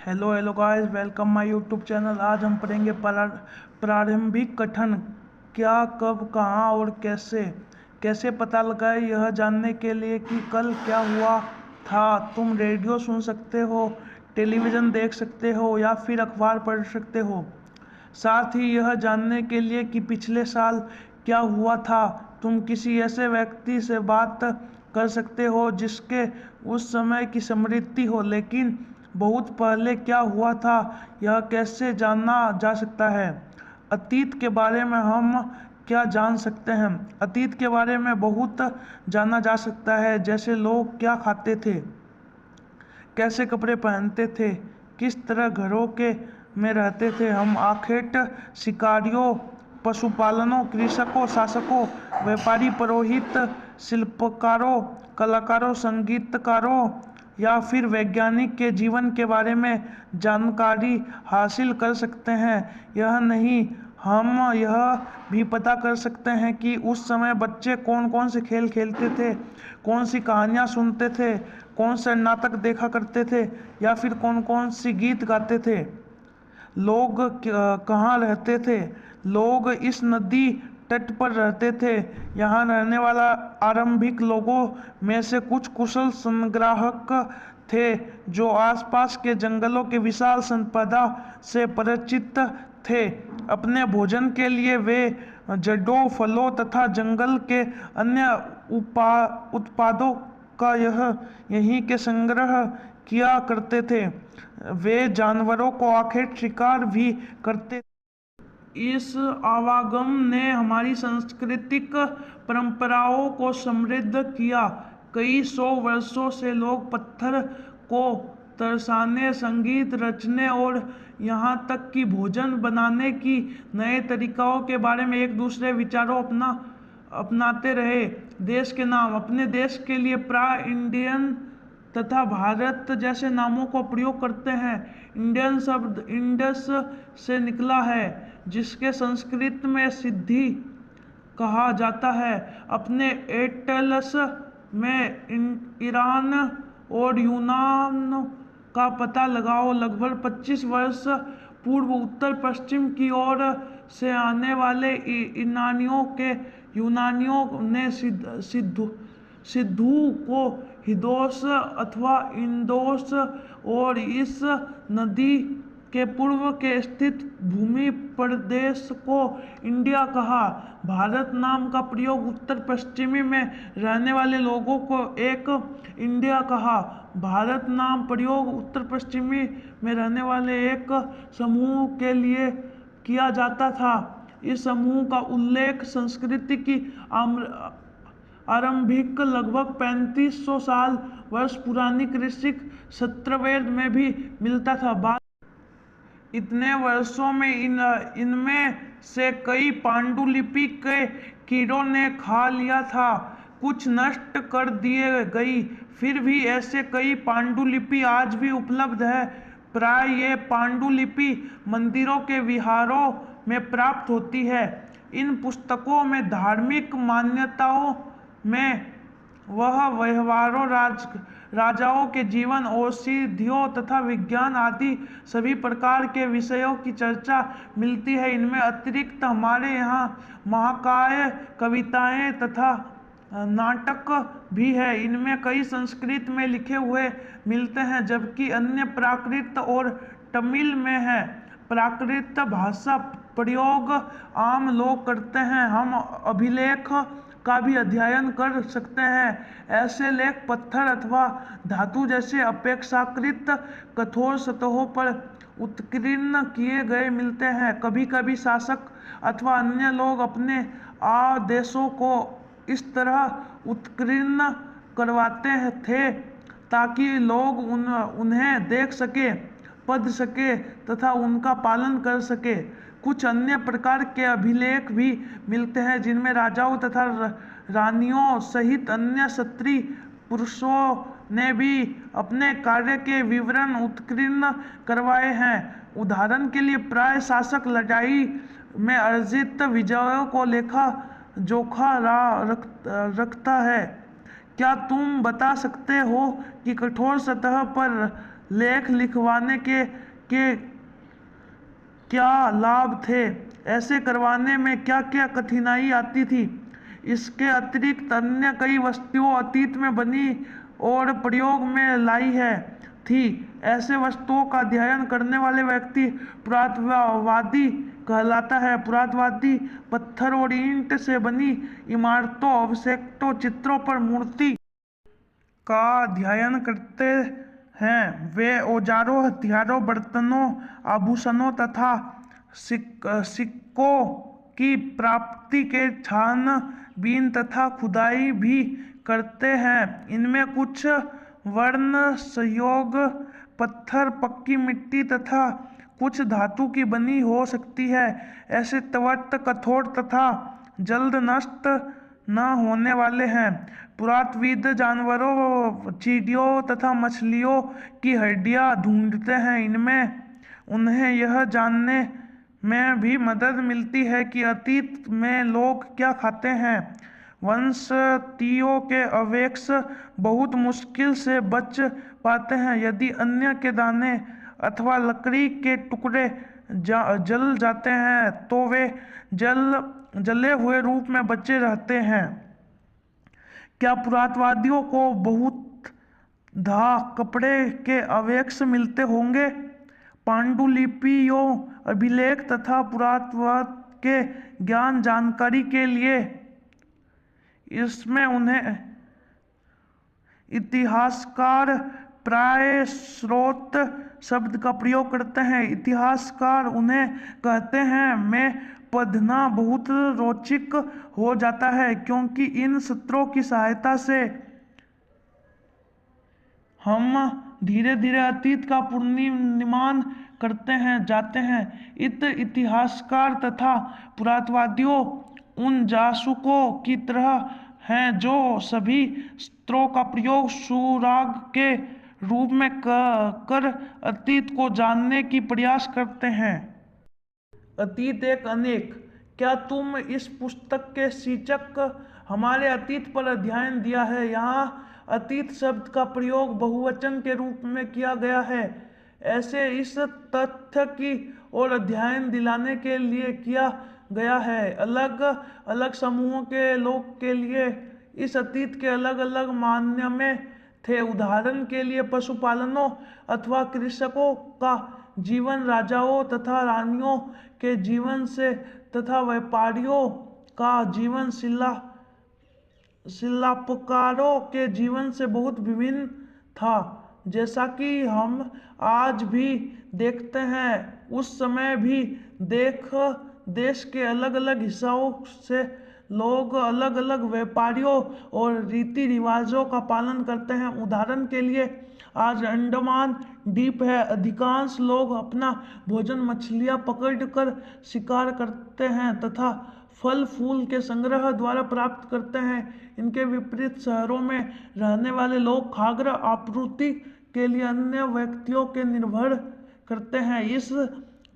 Hello hello guys, welcome my YouTube channel. आज हम पढ़ेंगे प्रारंभिक गठन। क्या, कब, कहाँ और कैसे कैसे पता लगाए, यह जानने के लिए कि कल क्या हुआ था। तुम रेडियो सुन सकते हो, टेलीविज़न देख सकते हो या फिर अखबार पढ़ सकते हो। साथ ही यह जानने के लिए कि पिछले साल क्या हुआ था, तुम किसी ऐसे व्यक्ति से बात कर सकते हो जिसके उस समय की स्मृति हो, लेकिन बहुत पहले क्या हुआ था यह कैसे जाना जा सकता है। अतीत के बारे में हम क्या जान सकते हैं। अतीत के बारे में बहुत जाना जा सकता है, जैसे लोग क्या खाते थे, कैसे कपड़े पहनते थे, किस तरह घरों के में रहते थे। हम आखेट शिकारियों, पशुपालनों, कृषकों, शासकों, व्यापारी, पुरोहित, शिल्पकारों, कलाकारों, संगीतकारों या फिर वैज्ञानिक के जीवन के बारे में जानकारी हासिल कर सकते हैं। यह नहीं, हम यह भी पता कर सकते हैं कि उस समय बच्चे कौन कौन से खेल खेलते थे, कौन सी कहानियाँ सुनते थे, कौन से नाटक देखा करते थे या फिर कौन कौन सी गीत गाते थे। लोग कहाँ रहते थे। लोग इस नदी तट पर रहते थे। यहाँ रहने वाला आरंभिक लोगों में से कुछ कुशल संग्राहक थे जो आसपास के जंगलों के विशाल संपदा से परिचित थे। अपने भोजन के लिए वे जड़ों, फलों तथा जंगल के अन्य उत्पादों का यहीं के संग्रह किया करते थे। वे जानवरों को आखेट शिकार भी करते। इस आवागम ने हमारी सांस्कृतिक परंपराओं को समृद्ध किया। कई सौ वर्षों से लोग पत्थर को तरसाने, संगीत रचने और यहाँ तक कि भोजन बनाने की नए तरीकों के बारे में एक दूसरे विचारों अपनाते रहे। देश के नाम अपने देश के लिए प्राय इंडियन तथा भारत जैसे नामों का प्रयोग करते हैं। इंडियन शब्द इंडस से निकला है, जिसके संस्कृत में सिद्धि कहा जाता है। अपने एटलस में ईरान और यूनान का पता लगाओ। लगभग 25 वर्ष पूर्व उत्तर पश्चिम की ओर से आने वाले यूनानियों ने सिंधु को हिंदोस अथवा इंडोस और इस नदी के पूर्व के स्थित भूमि प्रदेश को इंडिया कहा। भारत नाम का प्रयोग उत्तर पश्चिमी में रहने वाले लोगों को एक इंडिया कहा। भारत नाम प्रयोग उत्तर पश्चिमी में रहने वाले एक समूह के लिए किया जाता था। इस समूह का उल्लेख संस्कृति की आरंभिक लगभग 3500 साल वर्ष पुरानी कृषि सत्रवेद में भी मिलता था। इतने वर्षों में इनमें से कई पांडुलिपि के कीड़ों ने खा लिया था, कुछ नष्ट कर दिए गई। फिर भी ऐसे कई पांडुलिपि आज भी उपलब्ध है। प्राय ये पांडुलिपि मंदिरों के विहारों में प्राप्त होती है। इन पुस्तकों में धार्मिक मान्यताओं में वह व्यवहारों, राजाओं के जीवन, औषधियों तथा विज्ञान आदि सभी प्रकार के विषयों की चर्चा मिलती है। इनमें अतिरिक्त हमारे यहाँ महाकाव्य, कविताएं तथा नाटक भी है। इनमें कई संस्कृत में लिखे हुए मिलते हैं, जबकि अन्य प्राकृत और तमिल में है। प्राकृत भाषा प्रयोग आम लोग करते हैं। हम अभिलेख का भी अध्ययन कर सकते हैं। ऐसे लेख पत्थर अथवा धातु जैसे अपेक्षाकृत कठोर सतहों पर उत्कीर्ण किए गए मिलते हैं। कभी कभी शासक अथवा अन्य लोग अपने आदेशों को इस तरह उत्कीर्ण करवाते थे ताकि लोग उन्हें देख सके, पढ़ सके तथा उनका पालन कर सके। कुछ अन्य प्रकार के अभिलेख भी मिलते हैं जिनमें राजाओं तथा रानियों सहित अन्य क्षत्रिय पुरुषों ने भी अपने कार्य के विवरण उत्कीर्ण करवाए हैं। उदाहरण के लिए प्राय शासक लड़ाई में अर्जित विजयों को लेखा जोखा रखता है। क्या तुम बता सकते हो कि कठोर सतह पर लेख लिखवाने के क्या लाभ थे, ऐसे करवाने में क्या क्या कठिनाई आती थी। इसके अतिरिक्त अन्य कई वस्तुओं अतीत में बनी और प्रयोग में लाई है थी। ऐसे वस्तुओं का अध्ययन करने वाले व्यक्ति पुरातत्ववादी कहलाता है। पुरातत्ववादी पत्थर और ईंट से बनी इमारतों, अवशेषों, चित्रों पर मूर्ति का अध्ययन करते हैं। वे औजारों, हथियारों, बर्तनों, आभूषणों तथा सिक्कों की प्राप्ति के छानबीन तथा खुदाई भी करते हैं। इनमें कुछ वर्ण संयोग पत्थर, पक्की मिट्टी तथा कुछ धातु की बनी हो सकती है। ऐसे तत्व कठोर तथा जल्द नष्ट न होने वाले हैं। पुरातत्वविद जानवरों, चींटियों तथा मछलियों की हड्डियां ढूंढते हैं। इनमें उन्हें यह जानने में भी मदद मिलती है कि अतीत में लोग क्या खाते हैं। वनस्पतियों के अवशेष बहुत मुश्किल से बच पाते हैं। यदि अन्न के दाने अथवा लकड़ी के टुकड़े जल जाते हैं तो वे जले हुए रूप में बचे रहते हैं। क्या पुरातत्ववादियों को बहुत कपड़े के अवशेष मिलते होंगे? पांडुलिपियों, अभिलेख तथा पुरातत्व के ज्ञान जानकारी के लिए इसमें उन्हें इतिहासकार प्राय स्रोत शब्द का प्रयोग करते हैं। इतिहासकार उन्हें कहते हैं। में पढ़ना बहुत रोचक हो जाता है क्योंकि इन सूत्रों की सहायता से हम धीरे धीरे अतीत का पुनर्निर्माण करते जाते हैं। इतिहासकार तथा पुरातत्ववादियों उन जासूसों की तरह हैं जो सभी स्रोतों का प्रयोग सुराग के रूप में कर अतीत को जानने की प्रयास करते हैं। अतीत एक अनेक। क्या तुम इस पुस्तक के शीर्षक हमारे अतीत पर अध्ययन दिया है? यहाँ अतीत शब्द का प्रयोग बहुवचन के रूप में किया गया है। ऐसे इस तथ्य की ओर अध्ययन दिलाने के लिए किया गया है। अलग अलग समूहों के लोग के लिए इस अतीत के अलग अलग मायने थे। उदाहरण के लिए पशुपालकों अथवा कृषकों का जीवन राजाओं तथा रानियों के जीवन से तथा व्यापारियों का जीवन शिल्पकारों के जीवन से बहुत विभिन्न था। जैसा कि हम आज भी देखते हैं, उस समय भी देश के अलग अलग हिस्सों से लोग अलग अलग व्यापारियों और रीति रिवाजों का पालन करते हैं। उदाहरण के लिए आज अंडमान द्वीप है। अधिकांश लोग अपना भोजन मछलियां पकड़कर शिकार करते हैं तथा फल फूल के संग्रह द्वारा प्राप्त करते हैं। इनके विपरीत शहरों में रहने वाले लोग खाद्य आपूर्ति के लिए अन्य व्यक्तियों के निर्भर करते हैं। इस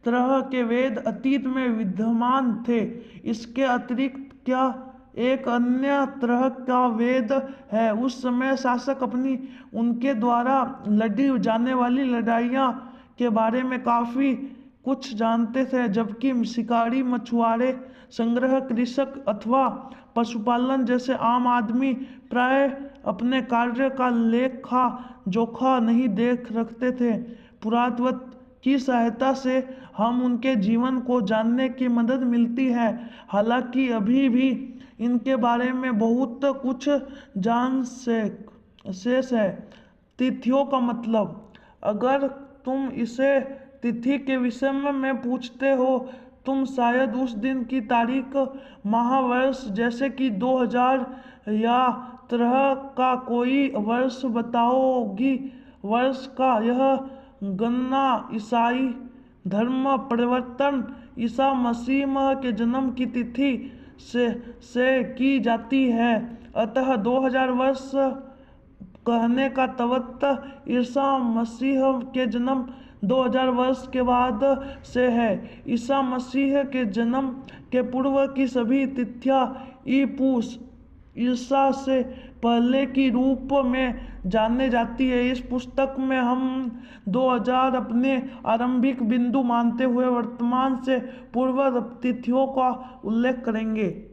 तरह के वेद अतीत में विद्यमान थे। इसके अतिरिक्त क्या एक अन्य तरह का वेद है। उस समय शासक अपनी उनके द्वारा लड़ी जाने वाली लड़ाइयाँ के बारे में काफ़ी कुछ जानते थे, जबकि शिकारी, मछुआरे, संग्रह, कृषक अथवा पशुपालन जैसे आम आदमी प्राय अपने कार्य का लेखा जोखा नहीं देख रखते थे। पुरातत्व की सहायता से हम उनके जीवन को जानने की मदद मिलती है। हालांकि अभी भी इनके बारे में बहुत कुछ जान शेष है। तिथियों का मतलब। अगर तुम इसे तिथि के विषय में पूछते हो, तुम शायद उस दिन की तारीख, माह, वर्ष जैसे कि 2000 या तरह का कोई वर्ष बताओगी। वर्ष का यह गणना ईसाई धर्म परिवर्तन ईसा मसीह के जन्म की तिथि से की जाती है। अतः 2000 वर्ष कहने का तात्पर्य ईसा मसीह के जन्म 2000 वर्ष के बाद से है। ईसा मसीह के जन्म के पूर्व की सभी तिथियां ईसा से पहले की रूप में जाने जाती है। इस पुस्तक में हम 2000 अपने आरंभिक बिंदु मानते हुए वर्तमान से पूर्व तिथियों का उल्लेख करेंगे।